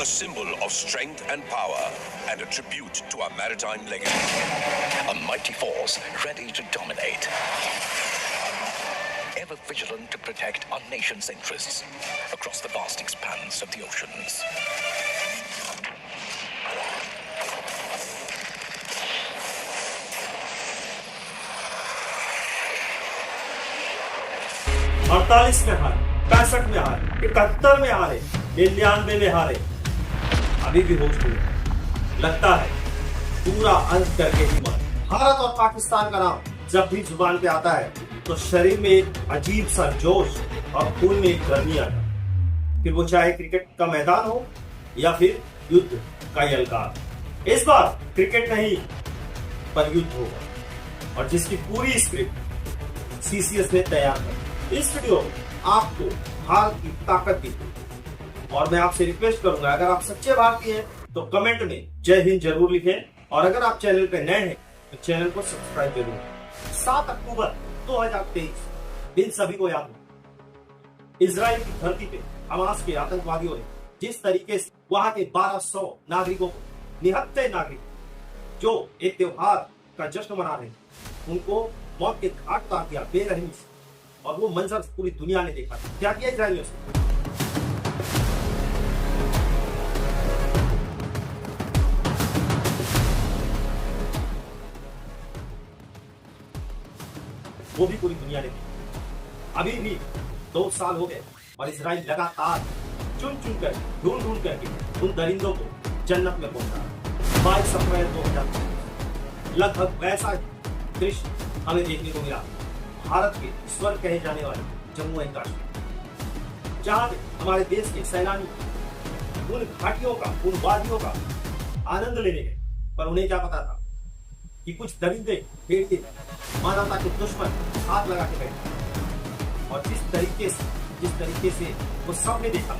symbol of strength and power, and a tribute to our maritime legacy. A mighty force ready to dominate. Ever vigilant to protect our nation's interests across the vast expanse of the oceans. अड़तालीस में हारे, 65 में हारे, 71 में हारे, 99 में हारे, अभी भी होश नहीं। लगता है पूरा अंत करके ही मारे। भारत और पाकिस्तान का नाम जब भी जुबान पे आता है तो शरीर में एक अजीब सा जोश और खून में एक गर्मी आता है। फिर वो चाहे क्रिकेट का मैदान हो या फिर युद्ध का यलकार। इस बार क्रिकेट नहीं पर युद्ध होगा, और जिसकी पूरी स्क्रिप्ट सीसीएस ने तैयार कर। इस वीडियो में आपको भारत की ताकत दिखेगी, और मैं आपसे रिक्वेस्ट करूंगा, अगर आप सच्चे भारतीय हैं तो कमेंट में जय हिंद जरूर लिखें, और अगर आप चैनल पे नए हैं तो चैनल को सब्सक्राइब जरूर करें। 7 अक्टूबर 2023 दिन सभी को याद है। इजराइल की धरती पे हमास के आतंकवादियों ने जिस तरीके से वहां के 1200 नागरिकों को, निहत्थे नागरिक जो एक त्योहार का जश्न मना रहे हैं, उनको मौत के घाट उतार दिया बेरहमी से, और वो मंजर पूरी दुनिया ने देखा। क्या किया इजराइलियों से? वो भी पूरी दुनिया ने देखा। अभी भी 2 साल हो गए और इजराइल लगातार चुन चुन कर, ढूंढ ढूंढ करके उन दरिंदों को जन्नत में पहुंचा। 22 अप्रैल 2000 लगभग वैसा दृश्य हमें देखने को मिला भारत के स्वर्ग कहे जाने वाले जम्मू एंड कश्मीर, जहां हमारे देश के सैलानी उन घाटियों का, उन वादियों का आनंद लेने गए, पर उन्हें क्या पता था कि कुछ दरिंदे भेड़िए मानवता के दुश्मन हाथ लगा के बैठे। और जिस तरीके से वो सबने देखा,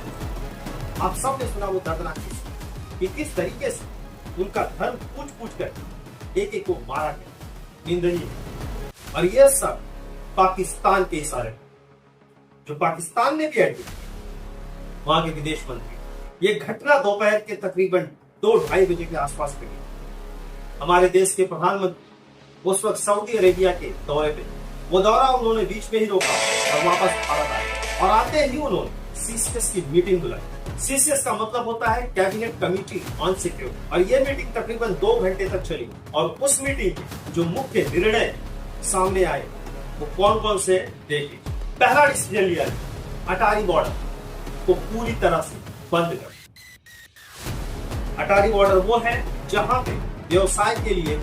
आप सबने सुना वो दर्दनाक कि किस तरीके से उनका धर्म पूछ कर एक एक को मारा गया, निंदनीय। और यह सब पाकिस्तान के इशारे, जो पाकिस्तान ने भी ऐड किया, वहां के विदेश मंत्री। ये घटना दोपहर के तकरीबन 2-2:30 बजे के आसपास घटी। हमारे देश के प्रधानमंत्री उस वक्त सऊदी अरेबिया के दौरे पे, वो दौरा उन्होंने बीच में ही रोका और वापस भारत आए, और आते ही उन्होंने सीसीएस की मीटिंग बुलाई। सीसीएस का मतलब होता है कैबिनेट कमेटी ऑन सिक्योरिटी, और ये मीटिंग तकरीबन 2 घंटे तक चली। और उस मीटिंग में जो मुख्य निर्णय सामने आए वो कौन कौन से देख लीजिए। पहला डिसीजन लिया, अटारी बॉर्डर को पूरी तरह से बंद कर। अटारी बॉर्डर वो है जहां पे व्यवसाय के लिए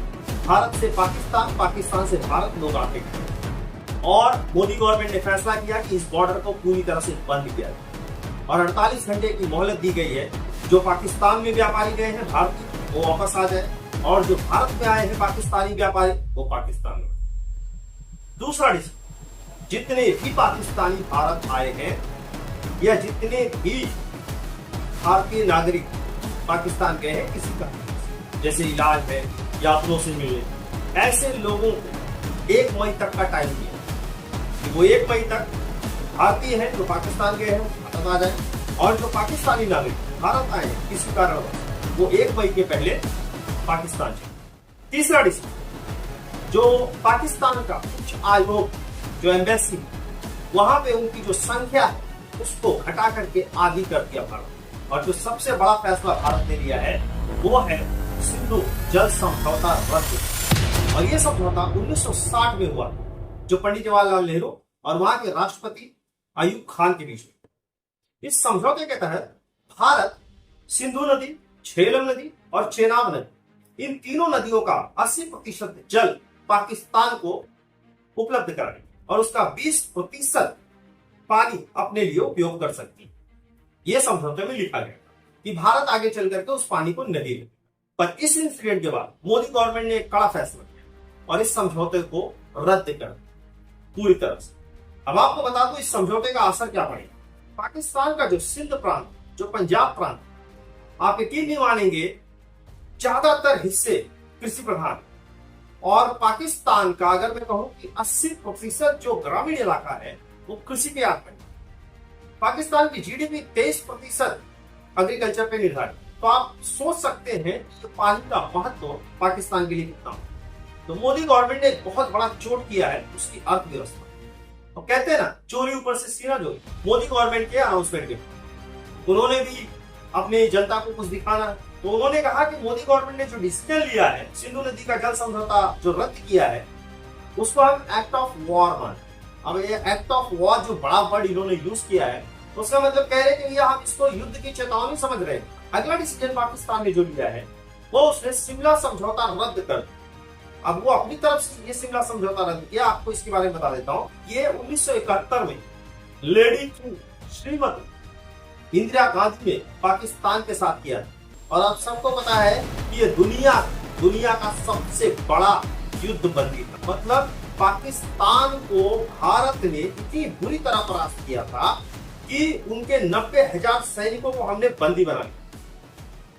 भारत से पाकिस्तान, पाकिस्तान से भारत लोग आते हैं, और मोदी गवर्नमेंट ने फैसला किया कि इस बॉर्डर को पूरी तरह से बंद किया जाए, और 48 घंटे की मोहलत दी गई है। जो पाकिस्तान में व्यापारी गए हैं भारत, वो वापस आ जाए, और जो भारत में आए हैं पाकिस्तानी व्यापारी, वो पाकिस्तान में। दूसरा डिसीजन, जितने भी पाकिस्तानी भारत आए हैं या जितने भी भारतीय नागरिक पाकिस्तान गए हैं किसी का, जैसे इलाज है, यात्रियों से मिलने, ऐसे लोगों को 1 मई तक का टाइम दिया कि वो 1 मई तक भारतीय हैं जो पाकिस्तान गए हैं भारत आ जाए, और जो पाकिस्तानी नागरिक भारत आए हैं किसी कारण वो 1 मई के पहले पाकिस्तान जाए। तीसरा डिसीजन, जो पाकिस्तान का उच्च आयोग, जो एम्बेसी, वहां पे उनकी जो संख्या है उसको घटा करके आधी कर दिया भारत। और जो सबसे बड़ा फैसला भारत ने लिया है वो है सिंधु जल समझौता रद्द। और ये समझौता 1960 में हुआ, जो पंडित जवाहरलाल नेहरू और वहां के राष्ट्रपति अयूब खान के बीच में। इस समझौते के तहत भारत सिंधु नदी, झेलम नदी और चेनाब नदी, इन तीनों नदियों का 80% जल पाकिस्तान को उपलब्ध कराए, और उसका 20% पानी अपने लिए उपयोग कर सकती है। यह समझौते में लिखा गया कि भारत आगे चल करके उस पानी को नदी ले। पर इस इंसिडेंट के बाद मोदी गवर्नमेंट ने एक कड़ा फैसला किया और इस समझौते को रद्द कर पूरी तरह से। अब आपको बता दूं इस समझौते का असर क्या पड़ेगा। पाकिस्तान का जो सिंध प्रांत, जो पंजाब प्रांत, आप यकीन नहीं मानेंगे, ज्यादातर हिस्से कृषि प्रधान, और पाकिस्तान का अगर मैं कहूं कि 80% जो ग्रामीण इलाका है वो कृषि के आधार पर। पाकिस्तान की जीडीपी 23% एग्रीकल्चर पे निर्धारित। तो आप सोच सकते हैं कि पानी का महत्व पाकिस्तान के लिए कितना हो। तो मोदी गवर्नमेंट ने बहुत बड़ा चोट किया है उसकी अर्थव्यवस्था। तो कहते हैं ना, चोरी ऊपर से सीना जोरी। मोदी गवर्नमेंट के अनाउंसमेंट के उन्होंने भी अपनी जनता को कुछ दिखाना है। तो उन्होंने कहा कि मोदी गवर्नमेंट ने जो डिसीजन लिया है, सिंधु नदी का जल समझौता जो रद्द किया है, उसको हम एक्ट ऑफ वॉर मान। अब ये एक्ट ऑफ वॉर जो बड़ा वर्ड इन्होंने यूज किया है, उसका मतलब कह रहे हैं कि हम इसको युद्ध की चेतावनी समझ रहे हैं। अगला डिसीजन पाकिस्तान ने जो लिया है वो उसने शिमला समझौता रद्द कर दिया। अब वो अपनी तरफ से ये शिमला समझौता रद्द किया। आपको इसके बारे में बता देता हूँ। ये 1971 में लेडी श्रीमती इंदिरा गांधी ने पाकिस्तान के साथ किया और अब सबको पता है कि ये दुनिया का सबसे बड़ा युद्ध बंदी था। मतलब पाकिस्तान को भारत ने इतनी बुरी तरह परास्त किया था कि उनके 90,000 सैनिकों को हमने बंदी बना लिया।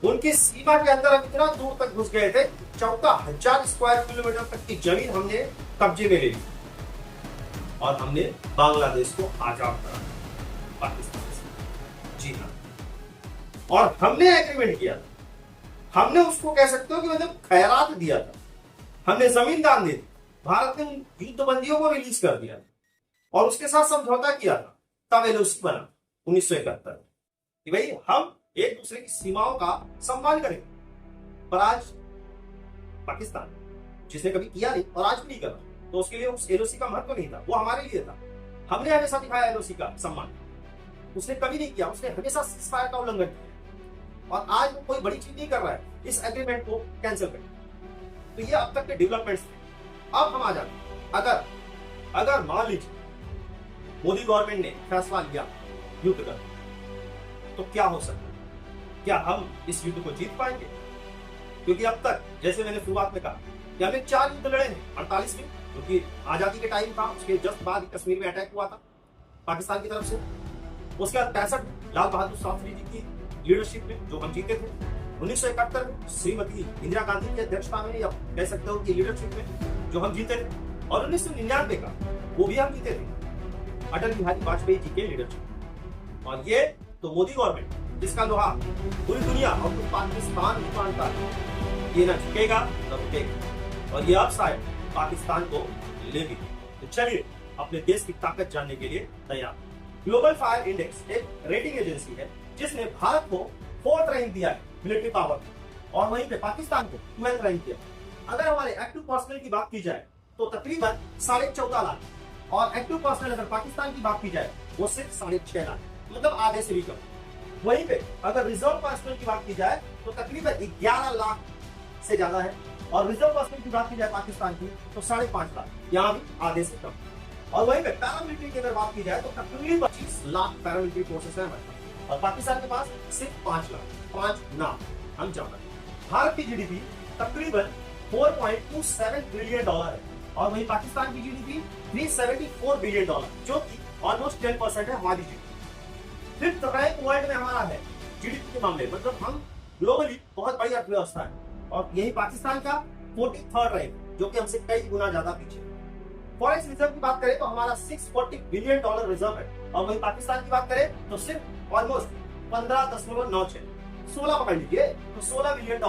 उनकी सीमा के अंदर हम इतना दूर तक घुस गए थे, 14,000 स्क्वायर किलोमीटर तक की जमीन हमने कब्जे में ले ली और हमने बांग्लादेश को आजाद करा पाकिस्तान से। जी हाँ, और हमने एग्रीमेंट किया था। हमने उसको कह सकते हो कि मतलब खैरात दिया था। हमने जमीन दान दी। भारत ने उन युद्ध बंदियों को रिलीज कर दिया और उसके साथ समझौता किया था। तब एलओसी बना 1971 कि भाई हम एक दूसरे की सीमाओं का सम्मान करेंगे। पर आज पाकिस्तान, जिसने कभी किया नहीं और आज भी नहीं कर रहा, तो उसके लिए उस एलओसी का महत्व नहीं था, वो हमारे लिए था। हमने हमेशा दिखाया एलओसी का सम्मान, उसने कभी नहीं किया। उसने हमेशा सीजफायर का उल्लंघन किया और आज वो कोई बड़ी चीज नहीं कर रहा है इस एग्रीमेंट को कैंसिल करके। तो ये अब तक के डेवलपमेंट्स थे। अब हम आ जाते, अगर मान लीजिए मोदी गवर्नमेंट ने फैसला लिया युद्ध का, तो क्या हो सकता है? क्या हम इस युद्ध को जीत पाएंगे? क्योंकि अब तक, जैसे मैंने शुरुआत में कहा, कि हमने 4 युद्ध लड़े हैं 48 में, क्योंकि आजादी के टाइम था, उसके जस्ट बाद कश्मीर में अटैक हुआ था पाकिस्तान की तरफ से। उसके बाद 65 लाल बहादुर शास्त्री जी की लीडरशिप में जो हम जीते थे। 1971 में श्रीमती इंदिरा गांधी की अध्यक्षता में, या कह सकते हो कि लीडरशिप में जो हम जीते थे। और 1999 का वो भी हम जीते थे अटल बिहारी वाजपेयी जी के लीडरशिप। और ये तो मोदी गवर्नमेंट, जिसका लोहा पूरी दुनिया और तो पाकिस्तान भी मानता है, ये ना झुकेगा ना रुकेगा और ये अब शायद पाकिस्तान को ले भी। तो चलिए अपने देश की ताकत जानने के लिए तैयार। ग्लोबल फायर इंडेक्स एक रेटिंग एजेंसी है जिसने भारत को 4th रैंक दिया है मिलिट्री पावर, और वहीं पे पाकिस्तान को 12th रैंक दिया। अगर हमारे एक्टिव पर्सनल की बात की जाए तो तकरीबन 14.5 लाख, और एक्टिव पर्सनल अगर पाकिस्तान की बात की जाए वो सिर्फ 6.5 लाख, मतलब आधे से भी कम। वहीं पे अगर रिजर्व पर्सनल की बात की जाए तो तकरीबन 11 लाख से ज्यादा है, और रिजर्व पर्सनल की बात की जाए पाकिस्तान की तो 5.5 लाख, यहाँ भी आधे से कम। और वहीं पे पैरामिलिट्री की अगर बात की जाए तो तकरीबन 25 लाख पैरामिलिट्री फोर्सेस है हमारे पास, और पाकिस्तान के पास सिर्फ 5 लाख, 5 ना हम ज्यादा। भारत की जीडीपी तकरीबन $4.27 बिलियन है, और वहीं पाकिस्तान की जीडीपी $374 बिलियन, जो कि ऑलमोस्ट 10% है हमारी जीडीपी। 5th रैंक वर्ल्ड में हमारा है जीडीपी के मामले, मतलब हम ग्लोबली बहुत बड़ी अर्थव्यवस्था है। और यही पाकिस्तान का 43rd रैंक, जो कि हमसे कई गुना ज्यादा पीछे। फॉरेक्स रिजर्व की बात करें तो हमारा $640 बिलियन रिजर्व है, और वहीं पाकिस्तान की बात करें तो सिर्फ ऑलमोस्ट 15.96, 16 पकड़ लीजिए, तो $16 बिलियन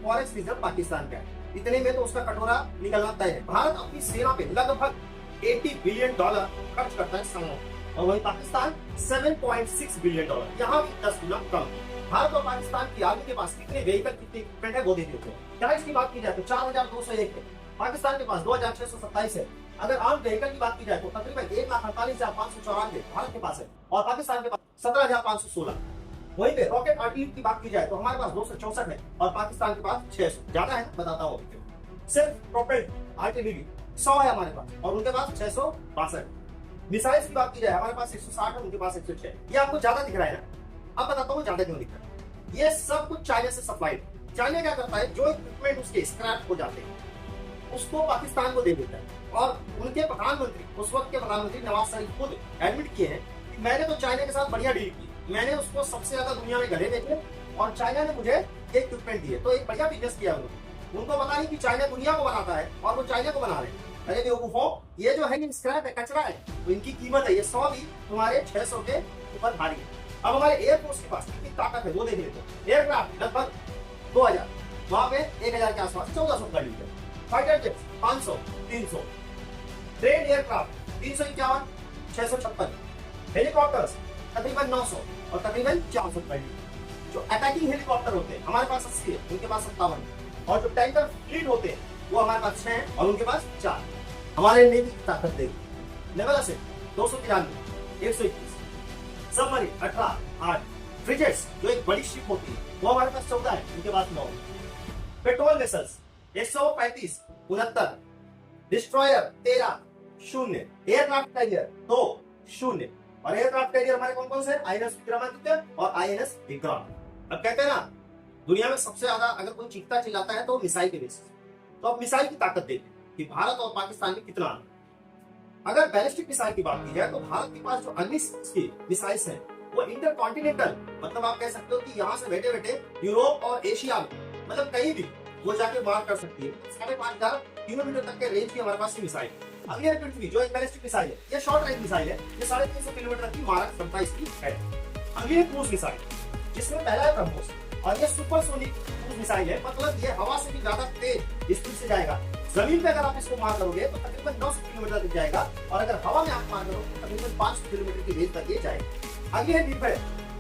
फॉरेक्स रिजर्व पाकिस्तान का है। इतने में तो उसका कटोरा निकलना तय है। भारत अपनी सेना पे लगभग $80 बिलियन खर्च करता है साल, और वहीं पाकिस्तान $7.6 बिलियन, यहाँ भी 10 गुना कम। भारत और पाकिस्तान की आर्मी के पास कितने व्हीकल, कितने इक्विपमेंट है वो दे देते हैं। टाइप्स की बात की जाए तो 4201 है, पाकिस्तान के पास 2627 है। अगर आर्म व्हीकल की बात की जाए तो तकरीबन 1,48,594 भारत के पास है, और पाकिस्तान के पास 17,516। वहीं पे रॉकेट आर्टिलरी की बात की जाए तो हमारे पास 264 है, और पाकिस्तान के पास 600। ज्यादा है बताता हूँ। सिर्फ रॉकेट आर्टिलरी 100 है हमारे पास, और उनके पास 662। मिसाइल्स की बात की जाए हमारे पास 160 है, उनके पास 106। ये आपको ज्यादा दिख रहा है ना? अब बताता हूँ ज्यादा क्यों दिख रहा है। ये सब कुछ चाइना से सप्लाइड। चाइना क्या करता है, जो इक्विपमेंट उसके स्क्रैप हो जाते हैं उसको पाकिस्तान को दे देता है, और उनके प्रधानमंत्री, उस वक्त के प्रधानमंत्री नवाज शरीफ खुद एडमिट किए हैं कि मैंने तो चाइना के साथ बढ़िया डील की, मैंने उसको सबसे ज्यादा दुनिया में गले बेचे और चाइना ने मुझे ये इक्विपमेंट दिए। तो एक बढ़िया बिजनेस किया उन्होंने। उनको पता नहीं कि चाइना दुनिया को बनाता है और वो चाइना को बना रहे हैं। अरे बेवकूफों, ये जो है स्क्रैप है, कचरा है, तो इनकी कीमत है ये 100 भी तुम्हारे 600 के ऊपर भारी है। अब हमारे एयरफोर्स के पास कितनी ताकत है वो देख लेते हैं। एयरक्राफ्ट लगभग 2000, वहां पे 1000 के आसपास 1400 गाड़ी है। Fighter jets 500, 300, train aircraft 351, 656, helicopters तकरीबन 900 और तकरीबन 400 गाड़ी। जो अटैकिंग हेलीकॉप्टर होते हैं हमारे पास 80 है, उनके पास 57, और जो टैंकर फ्लीट होते हैं वो हमारे पास 6 है और उनके पास 4। हमारे नेवी की ताकत देखिए, नेवल असेट 293, 121, सबमरीन 18, 8, फ्रिगेट्स जो एक बड़ी शिप होती है वो हमारे पास 14 है, उनके पास 9, patrol vessels 135, 69, destroyer 13, 0, aircraft carrier 2, 0, और एयरक्राफ्ट कैरियर हमारे कौन कौन से हैं? आईएनएस विक्रमादित्य और आईएनएस विक्रम। अब कहते हैं ना दुनिया में सबसे ज्यादा अगर कोई चीखता चिल्लाता है तो मिसाइल के बेसिस। तो अब मिसाइल की ताकत देखते हैं कि भारत और पाकिस्तान में कितना। अगर बैलिस्टिक मिसाइल की बात की जाए तो भारत के पास जो अन्य की मिसाइल्स हैं वो इंटरकॉन्टिनेंटल, मतलब आप कह सकते हो कि यहाँ से बैठे बैठे यूरोप और एशिया में, मतलब कहीं भी वो जाके मार कर सकती है। 5,500 किलोमीटर तक के रेंज की हमारे पास की मिसाइल। अगली है पृथ्वी जो एक बैलिस्टिक मिसाइल है, ये शॉर्ट रेंज मिसाइल है, ये 350 किलोमीटर की मारक क्षमता इसकी है। अगली है क्रूज मिसाइल, जिसमें पहला है ब्रह्मोस, और ये सुपरसोनिक क्रूज मिसाइल है, मतलब ये हवा से भी ज्यादा तेज स्पीड से जाएगा। जमीन पे अगर आप इसको मार करोगे तो तकरीबन 900 किलोमीटर तक जाएगा, और अगर हवा में आप मार करो तो तकरीबन 500 किलोमीटर की रेंज तक ये जाएगा। अगली है डीप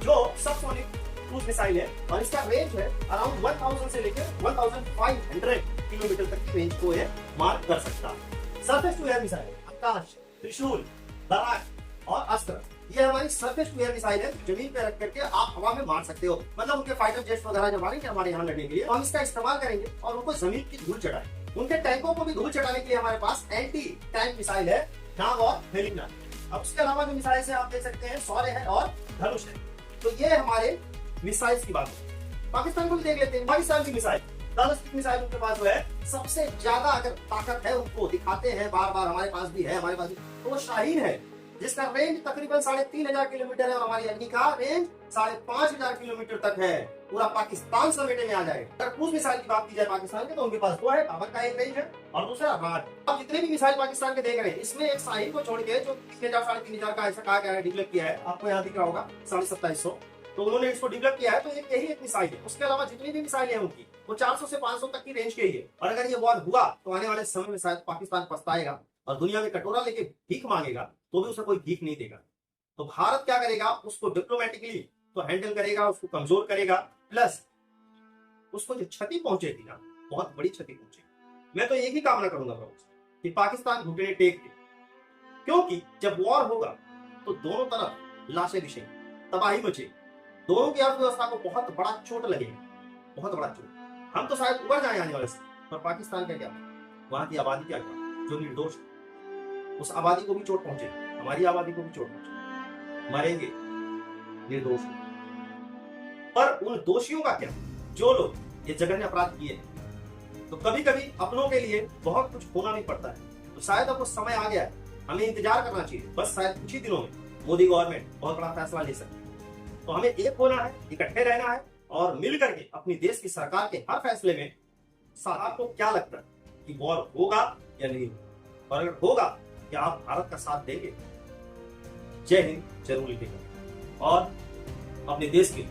जो सबसोनिक क्रूज मिसाइल है, और इसका रेंज है अराउंड 1000 से लेकर 1500 किलोमीटर तक की रेंज को ये मार कर सकता है। सरफेस टू एयर मिसाइल, आकाश, त्रिशूल, बराक और अस्त्र, ये हमारी सरफेस टू एयर मिसाइल है। जमीन पे रख करके आप हवा में मार सकते हो, मतलब उनके फाइटर जेट्स वगैरह जब आएंगे हमारे यहाँ लड़ने के लिए, हम इसका इस्तेमाल करेंगे और उनको जमीन की धूल चढ़ाए। उनके टैंकों को भी धूल चढ़ाने के लिए हमारे पास एंटी टैंक मिसाइल है, नाग और हेलिना। अब उसके अलावा जो मिसाइल से आप देख सकते हैं सौर्य है और धनुष है। तो ये हमारे मिसाइल्स की बात है। पाकिस्तान को भी देख लेते हैं। पाकिस्तान की मिसाइल बैलिस्टिक मिसाइल उनके पास जो है सबसे ज्यादा अगर ताकत है उनको दिखाते हैं बार बार, हमारे पास भी है, हमारे पास भी, तो वो शाहीन है, जिसका रेंज तकरीबन 3500 किलोमीटर है और हमारी अग्नि का रेंज 5500 किलोमीटर तक है। पूरा पाकिस्तान समेटे में आ जाएगा। अगर क्रूज मिसाइल की बात की जाए पाकिस्तान के तो उनके पास दो है, पावर का एक रेंज है और दूसरा राड। अब जितने भी मिसाइल पाकिस्तान के देख रहे हैं इसमें एक शाहीन को छोड़ के जो 3000 3500 का ऐसा कहा गया है, डिवेलप किया है, आपको यहाँ दिख रहा होगा 2750, तो उन्होंने इसको डेवलप किया है, तो एक यही एक मिसाइल है। उसके अलावा जितनी भी मिसाइल है उनकी वो 400 से 500 तक की रेंज के ही है। और अगर ये वॉर हुआ तो आने वाले समय में शायद पाकिस्तान पछताएगा और दुनिया में कटोरा लेके भीख मांगेगा तो भी उसे कोई भीख नहीं देगा। तो भारत क्या करेगा, उसको डिप्लोमेटिकली तो हैंडल करेगा, उसको कमजोर करेगा, प्लस उसको जो क्षति पहुंचेगी ना बहुत बड़ी क्षति पहुंचेगी। मैं तो एक ही कामना करूंगा कि पाकिस्तान घुटने टेक दे, क्योंकि जब वॉर होगा तो दोनों तरफ लाशें दिखेंगी, तबाही मचेगी, दोनों की अर्थव्यवस्था को बहुत बड़ा चोट लगेगा, बहुत बड़ा चोट। हम तो शायद उबर जाए आने वाले से, पर पाकिस्तान का क्या, वहां की आबादी क्या जो निर्दोष, उस आबादी को भी चोट पहुंचे, हमारी आबादी को भी चोट पहुंचे, मरेंगे निर्दोष। पर उन दोषियों का क्या जो लोग ये जघन्य अपराध किए। तो कभी कभी अपनों के लिए बहुत कुछ खोना भी पड़ता है। तो शायद अब वो समय आ गया है, हमें इंतजार करना चाहिए। बस शायद कुछ ही दिनों में मोदी गवर्नमेंट बहुत बड़ा फैसला ले सकती है। तो हमें एक होना है, इकट्ठे रहना है और मिल करके अपनी देश की सरकार के हर फैसले में आपको क्या लगता है कि वॉर होगा या नहीं, और अगर होगा क्या आप भारत का साथ देंगे? जय हिंद जरूर लिखेगा और अपने देश के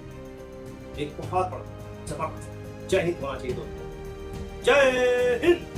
एक बहुत बड़ा जवाब जय हिंद होना चाहिए दोस्तों। जय हिंद।